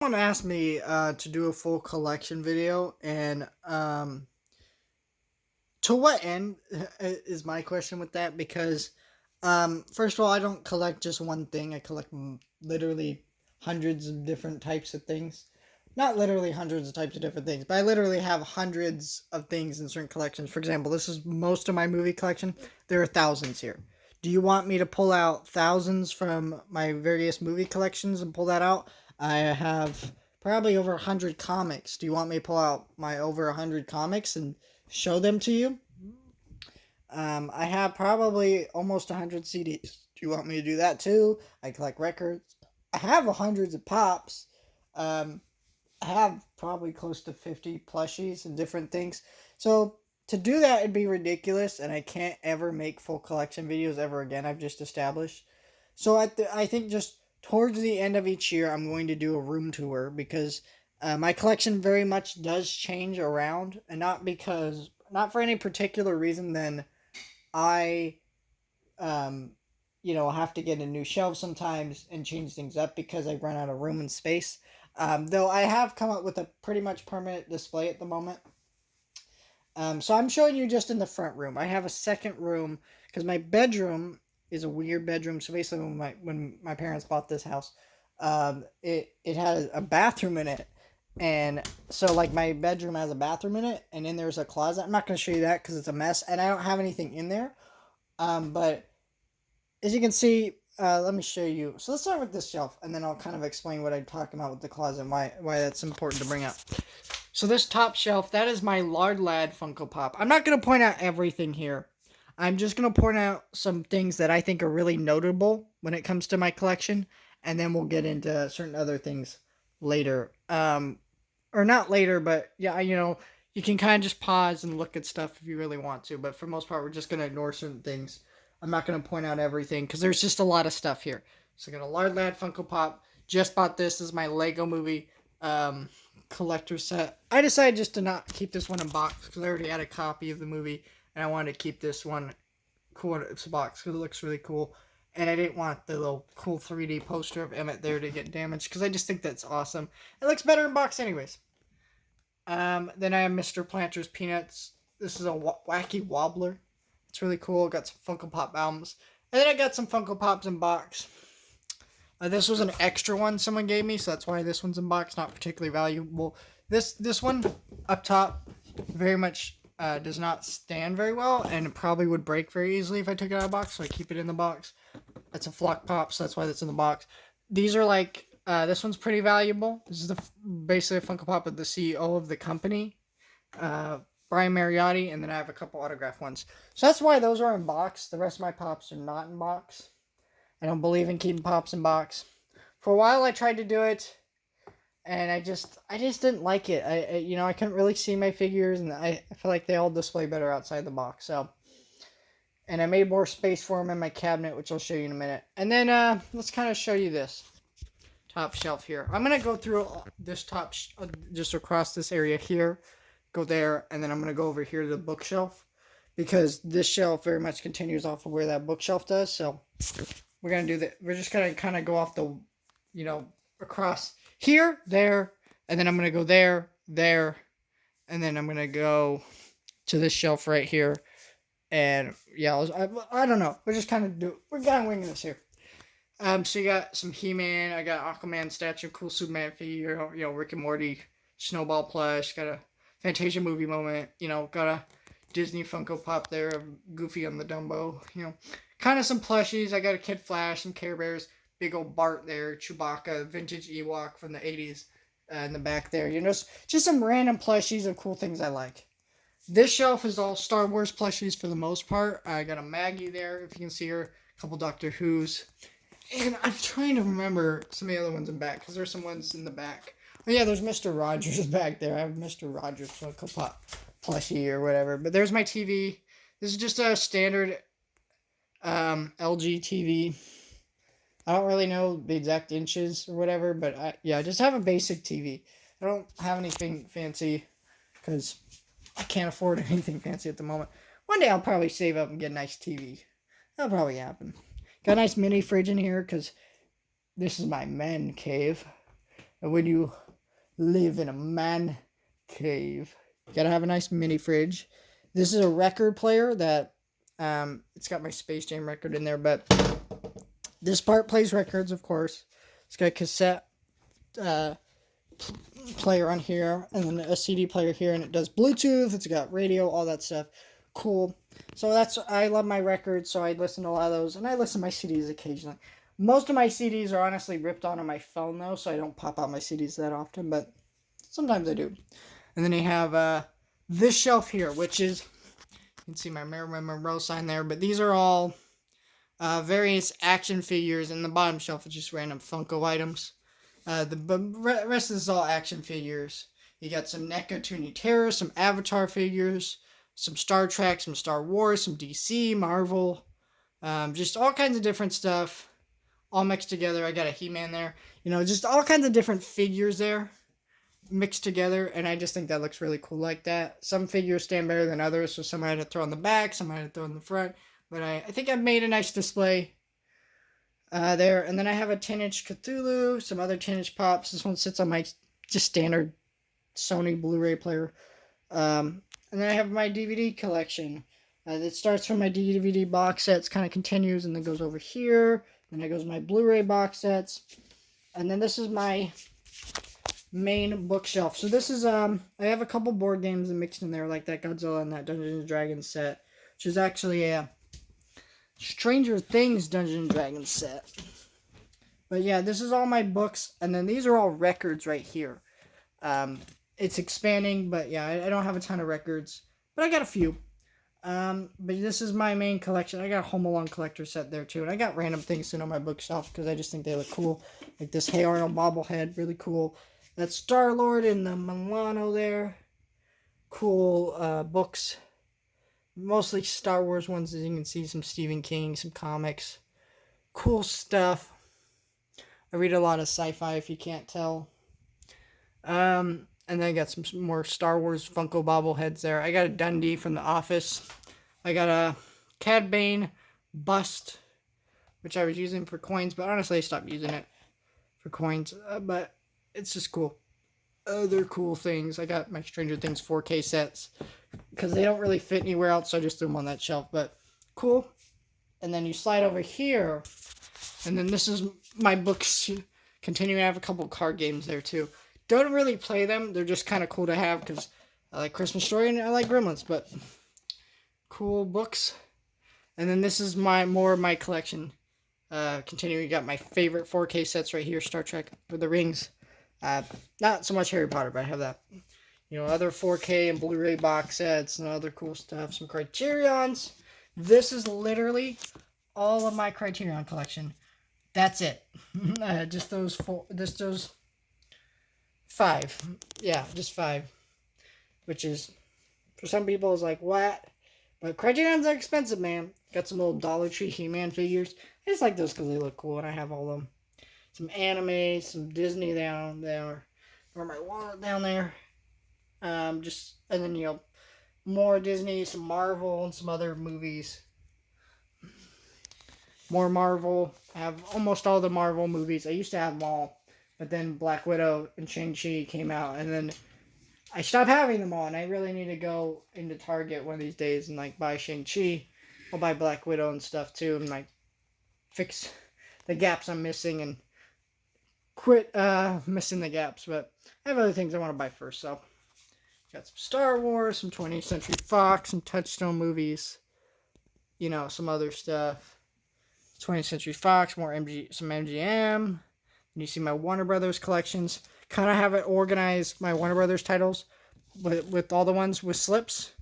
Someone asked me to do a full collection video, and to what end is my question with that? Because first of all, I don't collect just one thing. I collect literally hundreds of different types of things. Not literally hundreds of types of different things, but I literally have hundreds of things in certain collections. For example, this is most of my movie collection. There are thousands here. Do you want me to pull out thousands from my various movie collections and pull that out? I have probably over 100 comics. Do you want me to pull out my over 100 comics and show them to you? I have probably almost 100 CDs. Do you want me to do that too? I collect records. I have hundreds of pops. Um, I have probably close to 50 plushies and different things. So to do that, it'd be ridiculous, and I can't ever make full collection videos ever again. I've just established. So I think just towards the end of each year, I'm going to do a room tour because my collection very much does change around, and not for any particular reason than I, um, have to get a new shelf sometimes and change things up because I run out of room and space. Though I have come up with a pretty much permanent display at the moment. So I'm showing you just in the front room. I have a second room because my bedroom is a weird bedroom. So basically, when my parents bought this house, it had a bathroom in it, and so like my bedroom has a bathroom in it, and then there's a closet. I'm not going to show you that because it's a mess, and I don't have anything in there. But as you can see, let me show you. So let's start with this shelf, and then I'll kind of explain what I'm talking about with the closet and why that's important to bring up. So this top shelf, that is my Lard Lad Funko Pop. I'm not going to point out everything here. I'm just going to point out some things that I think are really notable when it comes to my collection, and then we'll get into certain other things later. Or not later, but yeah, you can kind of just pause and look at stuff if you really want to, but for the most part, we're just going to ignore certain things. I'm not going to point out everything because there's just a lot of stuff here. So I got a Lard Lad Funko Pop. Just bought this. This is my Lego Movie collector set. I decided just to not keep this one in box because I already had a copy of the movie, and I wanted to keep this one cool in its box because it looks really cool. And I didn't want the little cool 3D poster of Emmett there to get damaged because I just think that's awesome. It looks better in box anyways. Then I have Mr. Planter's Peanuts. This is a wacky wobbler. It's really cool. Got some Funko Pop albums. And then I got some Funko Pops in box. This was an extra one someone gave me, so that's why this one's in box. Not particularly valuable. This one up top very much does not stand very well, and it probably would break very easily if I took it out of the box, so I keep it in the box. That's a Flock Pop, so that's why that's in the box. These are like, this one's pretty valuable. This is basically a Funko Pop of the CEO of the company, Brian Mariotti, and then I have a couple autograph ones. So that's why those are in box. The rest of my Pops are not in box. I don't believe in keeping Pops in box. For a while I tried to do it, and I just didn't like it. I couldn't really see my figures, and I feel like they all display better outside the box. So, and I made more space for them in my cabinet, which I'll show you in a minute. And then let's kind of show you this top shelf here. I'm gonna go through this top just across this area here, go there, and then I'm gonna go over here to the bookshelf because this shelf very much continues off of where that bookshelf does. So we're gonna do that. We're just gonna kind of go off the, across here, there, and then I'm gonna go there, and then I'm gonna go to this shelf right here. And yeah, I don't know. We're kind of winging this here. So you got some He-Man. I got Aquaman statue, cool Superman figure. Rick and Morty, Snowball plush. Got a Fantasia movie moment. Got a Disney Funko Pop there of Goofy on the Dumbo. Kind of some plushies. I got a Kid Flash, some Care Bears, big old Bart there, Chewbacca, vintage Ewok from the 80s in the back there. Just some random plushies of cool things I like. This shelf is all Star Wars plushies for the most part. I got a Maggie there, if you can see her, a couple Doctor Who's. And I'm trying to remember some of the other ones in back, because there's some ones in the back. Oh yeah, there's Mr. Rogers back there. I have Mr. Rogers Funko Pop plushie or whatever. But there's my TV. This is just a standard LG TV. I don't really know the exact inches or whatever, but I just have a basic TV. I don't have anything fancy because I can't afford anything fancy at the moment. One day I'll probably save up and get a nice TV. That'll probably happen. Got a nice mini fridge in here because this is my men cave. when you live in a man cave. You gotta have a nice mini fridge. This is a record player that it's got my Space Jam record in there, but this part plays records, of course. It's got a cassette player on here, and then a CD player here, and it does Bluetooth. It's got radio, all that stuff. Cool. So I love my records, so I listen to a lot of those, and I listen to my CDs occasionally. Most of my CDs are honestly ripped onto my phone, though, so I don't pop out my CDs that often, but sometimes I do. And then you have this shelf here, which is, you can see my Marilyn Monroe sign there, but these are all various action figures, and the bottom shelf is just random Funko items. The rest of this is all action figures. You got some NECA Toonie Terror, some Avatar figures, some Star Trek, some Star Wars, some DC, Marvel, just all kinds of different stuff, all mixed together. I got a He-Man there. Just all kinds of different figures there, mixed together, and I just think that looks really cool like that. Some figures stand better than others, so some I had to throw in the back, some I had to throw in the front, but I think I've made a nice display there. And then I have a 10-inch Cthulhu, some other 10-inch pops. This one sits on my just standard Sony Blu-ray player. And then I have my DVD collection. It starts from my DVD box sets, kind of continues, and then goes over here. Then it goes my Blu-ray box sets. And then this is my main bookshelf. So this is, I have a couple board games mixed in there, like that Godzilla and that Dungeons & Dragons set, which is actually a Stranger Things Dungeons & Dragons set. But yeah, this is all my books, and then these are all records right here. It's expanding, but yeah, I don't have a ton of records, but I got a few. But this is my main collection. I got a Home Alone collector set there too, and I got random things sitting on my bookshelf because I just think they look cool. Like this Hey Arnold bobblehead, really cool. That's Star-Lord and the Milano there. Cool books. Mostly Star Wars ones, as you can see, some Stephen King, some comics. Cool stuff. I read a lot of sci-fi, if you can't tell. And then I got some more Star Wars Funko bobbleheads there. I got a Dundee from The Office. I got a Cad Bane bust, which I was using for coins, but honestly I stopped using it for coins. But it's just cool. Other cool things. I got my Stranger Things 4K sets because they don't really fit anywhere else, so I just threw them on that shelf. But cool. And then you slide over here, and then this is my books. Continuing, I have a couple card games there too. Don't really play them. They're just kind of cool to have because I like Christmas Story and I like Gremlins. But cool books. And then this is more of my collection. Continuing, you got my favorite 4K sets right here. Star Trek with the rings. Not so much Harry Potter, but I have that. Other 4K and Blu-ray box sets and other cool stuff. Some Criterions. This is literally all of my Criterion collection. That's it. Just those four. Those 5. Yeah, just 5. Which is, for some people, is like, what? But Criterions are expensive, man. Got some little Dollar Tree He-Man figures. I just like those because they look cool, and I have all of them. Some anime, some Disney down there. Or my wallet down there. And then, more Disney, some Marvel, and some other movies. More Marvel. I have almost all the Marvel movies. I used to have them all. But then Black Widow and Shang-Chi came out. And then I stopped having them all. And I really need to go into Target one of these days and, buy Shang-Chi. I'll buy Black Widow and stuff, too. And, fix the gaps I'm missing. And quit missing the gaps. But I have other things I want to buy first. So, got some Star Wars, some 20th Century Fox, some Touchstone movies. Some other stuff. 20th Century Fox, some MGM. And you see my Warner Brothers collections. Kind of have it organized, my Warner Brothers titles, with all the ones with slips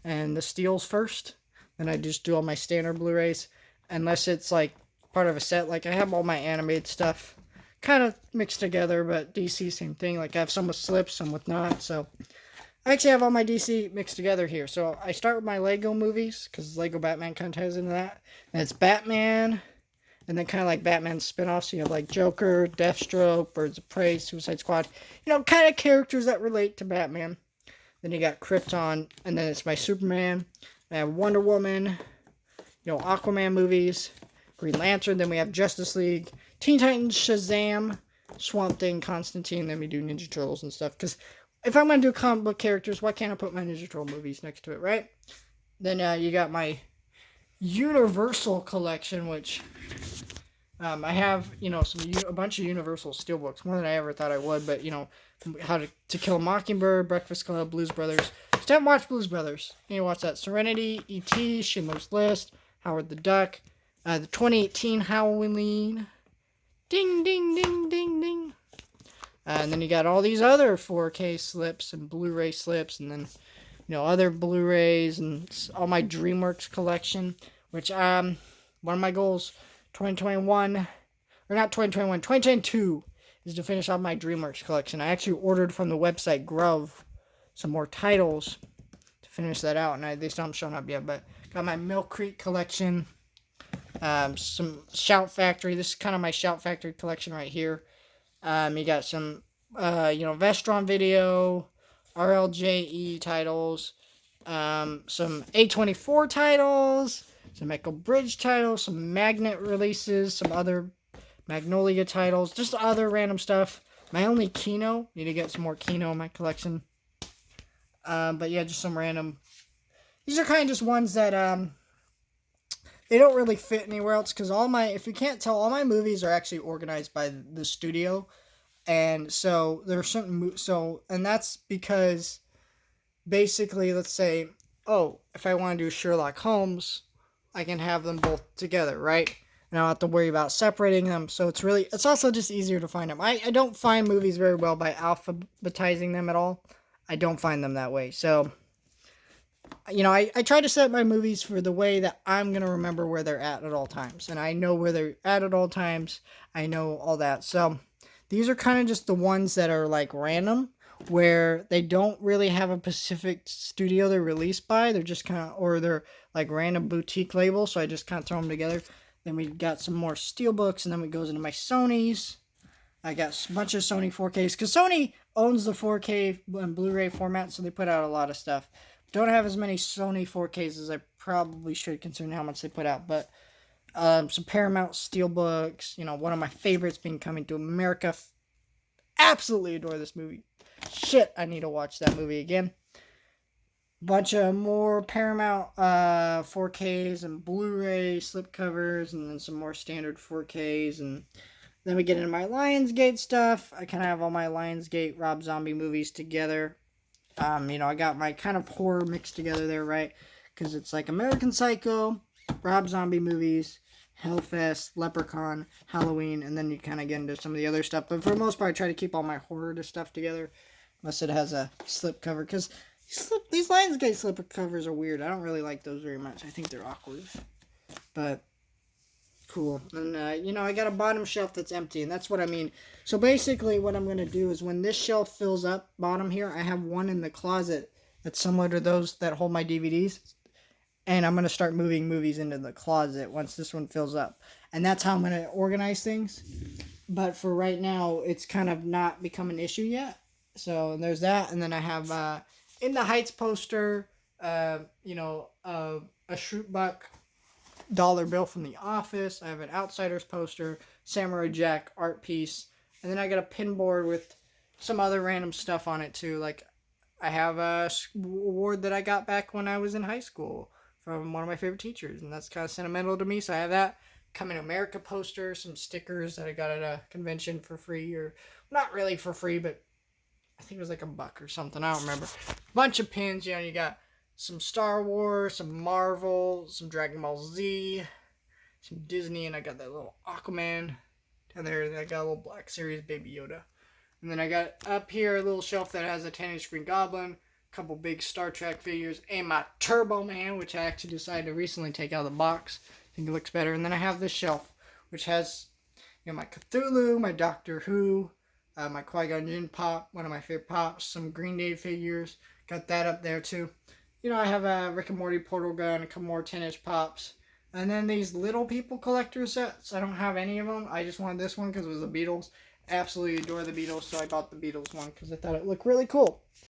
and the steals first. Then I just do all my standard Blu-rays, unless it's part of a set. I have all my animated stuff kind of mixed together, but DC, same thing. I have some with slips, some with not. So I actually have all my DC mixed together here. So I start with my Lego movies, because Lego Batman kind of ties into that. And it's Batman, and then kind of Batman spin-offs. So you have Joker, Deathstroke, Birds of Prey, Suicide Squad. Kind of characters that relate to Batman. Then you got Krypton, and then it's my Superman. I have Wonder Woman, Aquaman movies, Green Lantern. Then we have Justice League, Teen Titans, Shazam, Swamp Thing, Constantine, then we do Ninja Turtles and stuff. Because if I'm going to do comic book characters, why can't I put my Ninja Turtle movies next to it, right? Then you got my Universal Collection, which I have, a bunch of Universal Steelbooks, more than I ever thought I would. But, How to Kill a Mockingbird, Breakfast Club, Blues Brothers. Just haven't watched Blues Brothers. You need to watch that. Serenity, E.T., Schindler's List, Howard the Duck, the 2018 Halloween. Ding, ding, ding, ding, ding. And then you got all these other 4K slips and Blu-ray slips, and then, other Blu-rays and all my Dreamworks collection, which, one of my goals, 2021, or not 2021, 2022, is to finish off my Dreamworks collection. I actually ordered from the website Grove some more titles to finish that out, and they still haven't shown up yet, but got my Mill Creek collection, some Shout Factory. This is kind of my Shout Factory collection right here. You got some, Vestron Video, RLJE titles, some A24 titles, some Echo Bridge titles, some Magnet releases, some other Magnolia titles, just other random stuff. My only Kino. Need to get some more Kino in my collection. But yeah, just some random. These are kind of just ones that, they don't really fit anywhere else, because if you can't tell, all my movies are actually organized by the studio. And so there are certain, and that's because basically, let's say, if I want to do Sherlock Holmes, I can have them both together, right? And I don't have to worry about separating them. So it's also just easier to find them. I don't find movies very well by alphabetizing them at all. I don't find them that way. So, I try to set my movies for the way that I'm going to remember where they're at all times. And I know where they're at all times. I know all that. So, these are kind of just the ones that are like random, where they don't really have a specific studio they're released by. They're just kind of, or they're like random boutique labels. So I just kind of throw them together. Then we got some more Steelbooks, and then it goes into my Sonys. I got a bunch of Sony 4Ks, because Sony owns the 4K and Blu-ray format, so they put out a lot of stuff. Don't have as many Sony 4Ks as I probably should, considering how much they put out, but some Paramount Steelbooks, one of my favorites being Coming to America. Absolutely adore this movie. Shit, I need to watch that movie again. Bunch of more Paramount 4Ks and Blu-ray slipcovers, and then some more standard 4Ks, and then we get into my Lionsgate stuff. I kind of have all my Lionsgate Rob Zombie movies together. I got my kind of horror mixed together there, right? Because it's like American Psycho, Rob Zombie movies, Hellfest, Leprechaun, Halloween, and then you kind of get into some of the other stuff. But for the most part, I try to keep all my horror stuff together, unless it has a slipcover, because these Lionsgate slipcovers are weird. I don't really like those very much. I think they're awkward. But cool. And, I got a bottom shelf that's empty, and that's what I mean. So basically what I'm going to do is when this shelf fills up, bottom here, I have one in the closet that's similar to those that hold my DVDs. And I'm going to start moving movies into the closet once this one fills up. And that's how I'm going to organize things. But for right now, it's kind of not become an issue yet. So there's that. And then I have In the Heights poster, a Shroot dollar bill from The Office. I have an Outsiders poster, Samurai Jack art piece. And then I got a pin board with some other random stuff on it too. Like I have a award that I got back when I was in high school from one of my favorite teachers, and that's kind of sentimental to me. So I have that Coming to America poster, some stickers that I got at a convention for free, or not really for free, but I think it was like $1 or something. I don't remember. Bunch of pins. You got some Star Wars, some Marvel, some Dragon Ball Z, some Disney, and I got that little Aquaman. And there, I got a little Black Series Baby Yoda. And then I got up here a little shelf that has a 10-inch Green Goblin, a couple big Star Trek figures, and my Turbo Man, which I actually decided to recently take out of the box. I think it looks better. And then I have this shelf, which has my Cthulhu, my Doctor Who, my Qui-Gon Jinn pop, one of my favorite pops, some Green Day figures. Got that up there too. I have a Rick and Morty portal gun, a couple more 10-inch pops. And then these Little People collector sets. I don't have any of them. I just wanted this one because it was the Beatles. Absolutely adore the Beatles, so I bought the Beatles one because I thought it looked really cool.